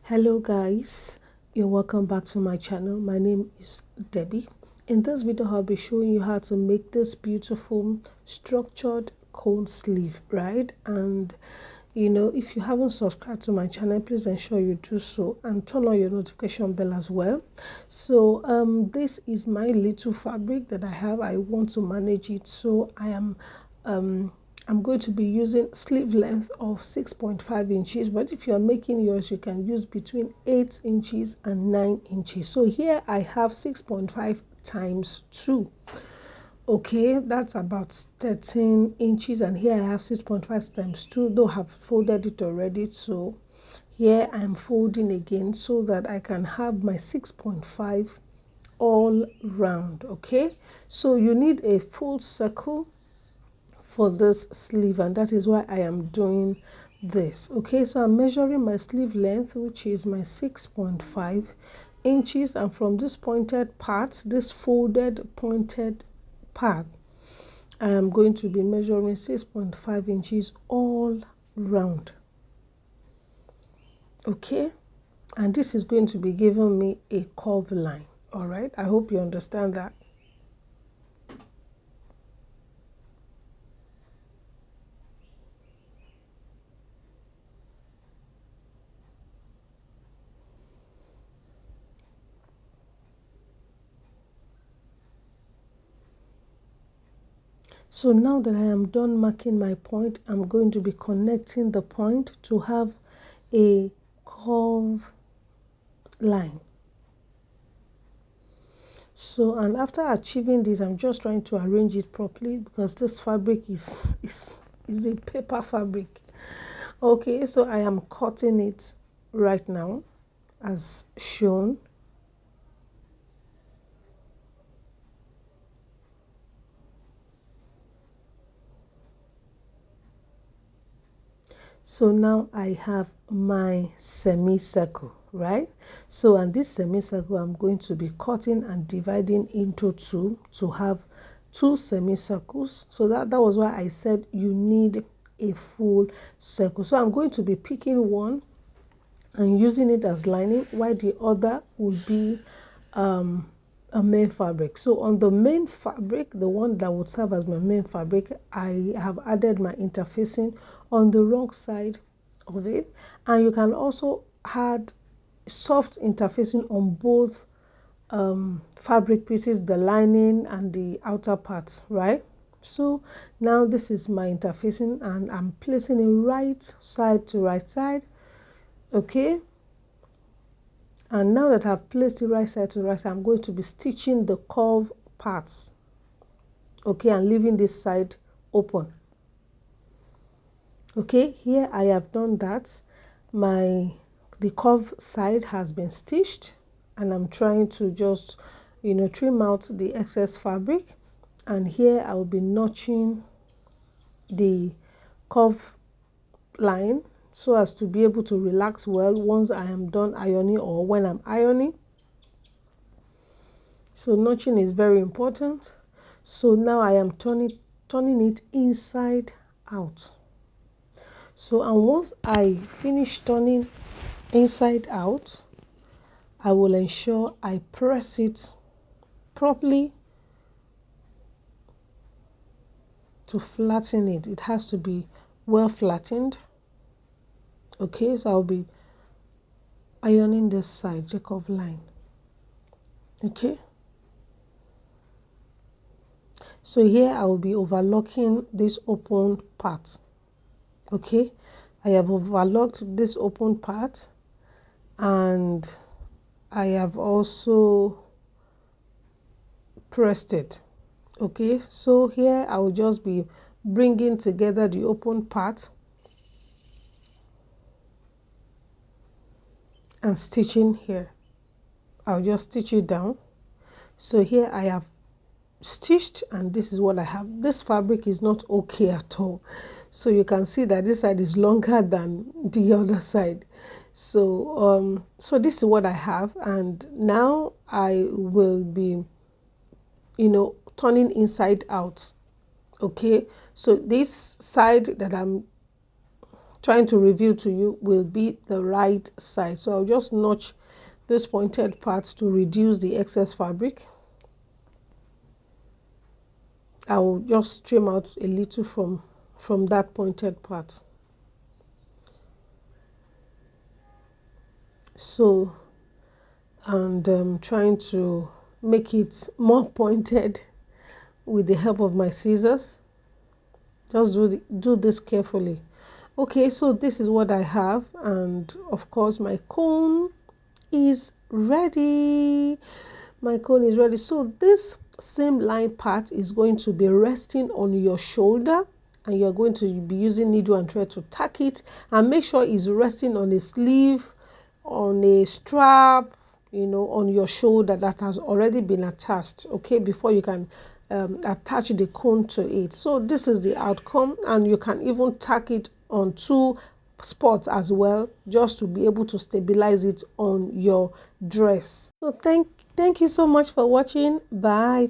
Hello guys, you're welcome back to my channel. My name is Debbie. In this video I'll be showing you how to make this beautiful structured cone sleeve, right? And if you haven't subscribed to my channel, please ensure you do so and turn on your notification bell as well. So this is my little fabric that I have. I want to manage it, so I'm going to be using sleeve length of 6.5 inches, but if you are making yours, you can use between 8 inches and 9 inches. So here I have 6.5 times 2. Okay, that's about 13 inches, and here I have 6.5 times 2, though I have folded it already. So here I'm folding again so that I can have my 6.5 all round. Okay, so you need a full circle for this sleeve, and that is why I am doing this. Okay, so I'm measuring my sleeve length, which is my 6.5 inches, and from this pointed part, this folded pointed part, I am going to be measuring 6.5 inches all round. Okay, and this is going to be giving me a curve line. All right, I hope you understand that. So now that I am done marking my point, I'm going to be connecting the point to have a curve line. So, and after achieving this, I'm just trying to arrange it properly because this fabric is a paper fabric. Okay, so I am cutting it right now as shown. So now I have my semicircle, right? So, and this semicircle I'm going to be cutting and dividing into two to have two semicircles. So that was why I said you need a full circle. So I'm going to be picking one and using it as lining, while the other will be a main fabric. So on the main fabric, the one that would serve as my main fabric, I have added my interfacing on the wrong side of it, and you can also add soft interfacing on both fabric pieces, the lining and the outer parts, right? So now this is my interfacing, and I'm placing it right side to right side. Okay, and now that I've placed it right side to right side, I'm going to be stitching the curve parts, okay, and leaving this side open. Okay, here I have done that. The curve side has been stitched, and I'm trying to just trim out the excess fabric, and here I will be notching the curve line so as to be able to relax well once I am done ironing or when I'm ironing. So notching is very important. So now I am turning it inside out. So, and once I finish turning inside out, I will ensure I press it properly to flatten it. It has to be well flattened. Okay, so I'll be ironing this side, Jacob line. Okay, so here I will be overlocking this open part. Okay, I have overlocked this open part, and I have also pressed it. Okay, so here I will just be bringing together the open part and stitching here. I'll just stitch it down. So here I have stitched, and this is what I have. This fabric is not okay at all, so you can see that this side is longer than the other side. So so this is what I have, and now I will be turning inside out. Okay, so this side that I'm trying to reveal to you will be the right side. So I'll just notch this pointed part to reduce the excess fabric. I will just trim out a little from that pointed part. So, and trying to make it more pointed with the help of my scissors. Just do this carefully. Okay, so this is what I have, and of course my cone is ready. My cone is ready. So this same line part is going to be resting on your shoulder, and you're going to be using needle and thread to tack it, and make sure it's resting on a sleeve, on a strap, on your shoulder that has already been attached, okay, before you can attach the cone to it. So this is the outcome, and you can even tack it on 2 spots as well, just to be able to stabilize it on your dress. So thank you so much for watching. Bye.